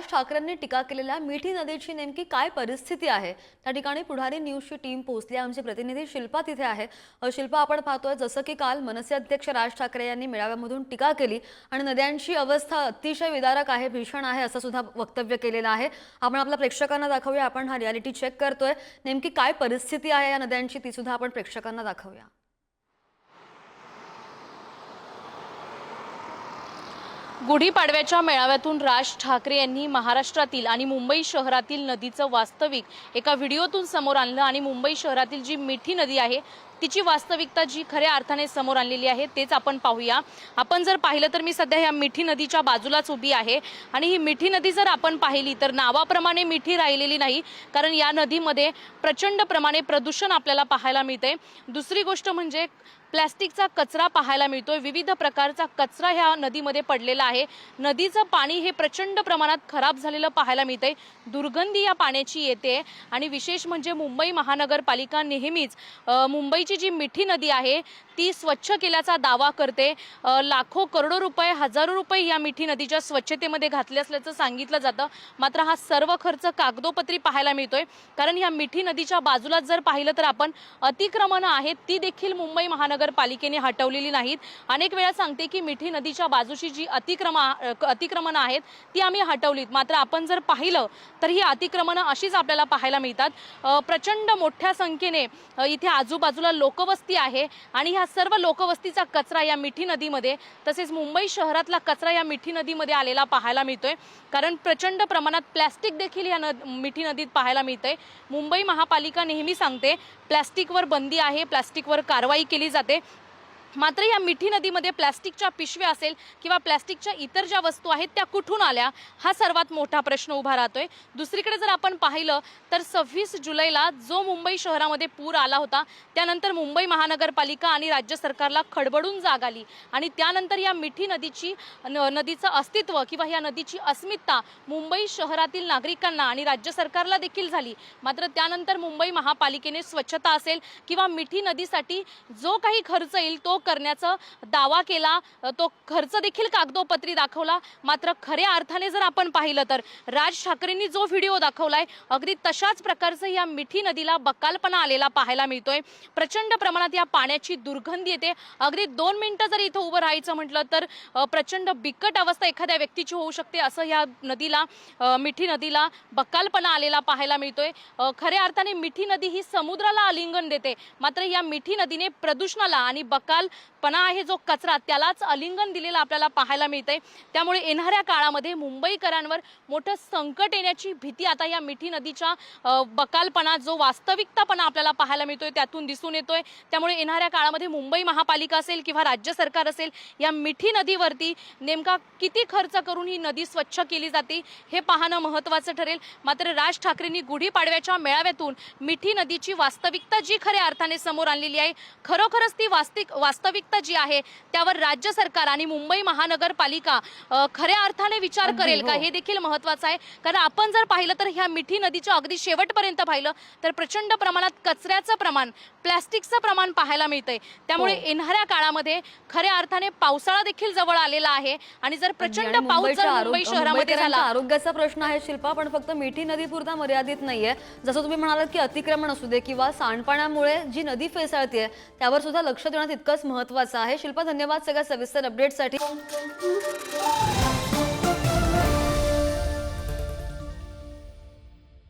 राज ठाकरेंनी टीका केलेल्या मिठी नदीची नेमकी काय परिस्थिती आहे त्या ठिकाणी पुढारी न्यूजची टीम पोहोचली। आमचे प्रतिनिधी शिल्पा तिथे आहे। शिल्पा, आपण पाहतोय जसं की काल मनसे अध्यक्ष राज ठाकरे यांनी मेळाव्यामधून टीका केली आणि नद्यांची अवस्था अतिशय विदारक आहे, भीषण आहे असं सुद्धा वक्तव्य केलेलं आहे। आपण आपल्या प्रेक्षकांना दाखवूया, आपण हा रियालिटी चेक करतोय, नेमकी काय परिस्थिती आहे या नद्यांची ती सुद्धा आपण प्रेक्षकांना दाखवूया। गुढीपाडव्याच्या मेळाव्यातून राज ठाकरे यांनी महाराष्ट्रातील आणि मुंबई शहरातील नदीचं वास्तविक एका व्हिडिओतून समोर आणलं आणि मुंबई शहरातील जी मिठी नदी आहे तिची वास्तविकता जी खऱ्या अर्थाने समोर आणलेली आहे तेच आपण पाहूया। आपण जर पाहिलं तर मी सध्या या मिठी नदीच्या बाजूलाच उभी आहे आणि ही मिठी नदी जर आपण पाहिली तर नावाप्रमाणे मिठी राहिलेली नाही, कारण या नदीमध्ये प्रचंड प्रमाणे प्रदूषण आपल्याला पाहायला मिळते। दुसरी गोष्ट म्हणजे प्लास्टिकचा कचरा पाहायला मिळतोय, विविध प्रकारचा कचरा ह्या नदीमध्ये पडलेला आहे। नदीचं पाणी हे प्रचंड प्रमाणात खराब झालेलं पाहायला मिळतंय, दुर्गंधी या पाण्याची येते आणि विशेष म्हणजे मुंबई महानगरपालिका नेहमीच मुंबईची जी मिठी नदी आहे ती स्वच्छ केल्याचा दावा करते। लाखो करोडो रुपये, हजारो रुपये या मिठी नदीच्या स्वच्छतेमध्ये घातले असल्याचं सांगितलं जातं, मात्र हा सर्व खर्च कागदोपत्री पाहायला मिळतोय। कारण या मिठी नदीच्या बाजूला जर पाहिलं तर आपण अतिक्रमणं आहेत ती देखील मुंबई महानगरपालिकेने हटवलेली नाहीत। अनेक वेळा सांगते की मिठी नदीच्या बाजूची जी अतिक्रमणं आहेत ती आम्ही हटवलीत, मात्र आपण जर पाहिलं तर ही अतिक्रमणं अशीच आपल्याला पाहायला मिळतात। प्रचंड मोठ्या संख्येने इथे आजूबाजूला लोकवस्ती आहे आणि ह्या सर्व लोकवस्तीचा कचरा या मिठी नदीमध्ये, तसेच मुंबई शहरातला कचरा या मिठी नदीमध्ये आलेला पाहायला मिळतोय। कारण प्रचंड प्रमाणात प्लास्टिक देखील या मिठी नदीत पाहायला मिळतंय। मुंबई महापालिका नेहमी सांगते प्लास्टिकवर बंदी आहे, प्लास्टिकवर कारवाई केली जाते, मात्र या मिठी नदीमध्ये प्लास्टिकच्या पिशव्या असेल किंवा प्लास्टिकच्या इतर ज्या वस्तू आहेत त्या कुठून आल्या हा सर्वात मोठा प्रश्न उभा राहतोय। दुसरीकडे जर आपण पाहिलं तर 26 जुलैला जो मुंबई शहरामध्ये पूर आला होता त्यानंतर मुंबई महानगरपालिका आणि राज्य सरकारला खडबडून जाग आली आणि त्यानंतर या मिठी नदीचं अस्तित्व किंवा या नदीची अस्मिता मुंबई शहरातील नागरिकांना आणि राज्य सरकारला देखील झाली। मात्र त्यानंतर मुंबई महापालिकेने स्वच्छता असेल किंवा मिठी नदीसाठी जो काही खर्च येईल तो करण्याचा दावा केला, तो खर्च देखील कागदोपत्री दाखवला। मात्र खऱ्या अर्थाने जर आपण पाहिलं तर राज ठाकरेंनी जो व्हिडिओ दाखवलाय अगदी तशाच प्रकारचं या मिठी नदीला बकालपणा आलेला पाहायला मिळतोय। प्रचंड प्रमाणात या पाण्याची दुर्गंधी येते। अगदी 2 मिनिटं जर इथं उभं राहायचं म्हटलं तर प्रचंड बिकट अवस्था एखाद्या व्यक्तीची होऊ शकते, असं या नदीला मिठी नदीला बकालपणा आलेला पाहायला मिळतोय। खऱ्या अर्थाने मिठी नदी ही समुद्राला आलिंगन देते, मात्र या मिठी नदीने प्रदूषणाला आणि बकालपणा आहे जो कचरा त्यालाच आलिंगन दिलेला आपल्याला पाहायला मिळतंय। त्यामुळे येणाऱ्या काळामध्ये मुंबईकरांवर मोठं संकट येण्याची भीती आता या मिठी नदीच्या बकालपणा जो वास्तविकतापणा आपल्याला पाहायला मिळतोय त्यातून दिसून येतोय। त्यामुळे येणाऱ्या काळामध्ये मुंबई महापालिका असेल किंवा राज्य सरकार असेल या मिठी नदीवरती नेमका किती खर्च करून ही नदी स्वच्छ केली जाते हे पाहणं महत्त्वाचं ठरेल। मात्र राज ठाकरेंनी गुढीपाडव्याच्या मेळाव्यातून मिठी नदीची वास्तविकता जी खऱ्या अर्थाने समोर आणलेली आहे, खरोखरच ती वास्तविकता जी आहे त्यावर राज्य सरकार आणि मुंबई महानगरपालिका खऱ्या अर्थाने विचार करेल का हे देखील महत्त्वाचं आहे। कारण आपण जर पाहिलं तर ह्या मिठी नदीच्या अगदी शेवटपर्यंत पाहिलं तर प्रचंड प्रमाणात कचऱ्याचं प्रमाण, प्लास्टिकचं प्रमाण पाहायला मिळतंय। त्यामुळे येणाऱ्या काळामध्ये खऱ्या अर्थाने पावसाळा देखील जवळ आलेला आहे आणि जर प्रचंड पाऊस जर मुंबई शहरामध्ये झाला, आरोग्याचा प्रश्न आहे शिल्पा, पण फक्त मिठी नदी पुरता मर्यादित नाहीये। जसं तुम्ही म्हणालात की अतिक्रमण असू दे किंवा सांडपाण्यामुळे जी नदी फेसाळते त्यावर सुद्धा लक्ष देणं तितकंच महत्त्वाचं आहे। शिल्पा, धन्यवाद सगळ्या सविस्तर अपडेटसाठी।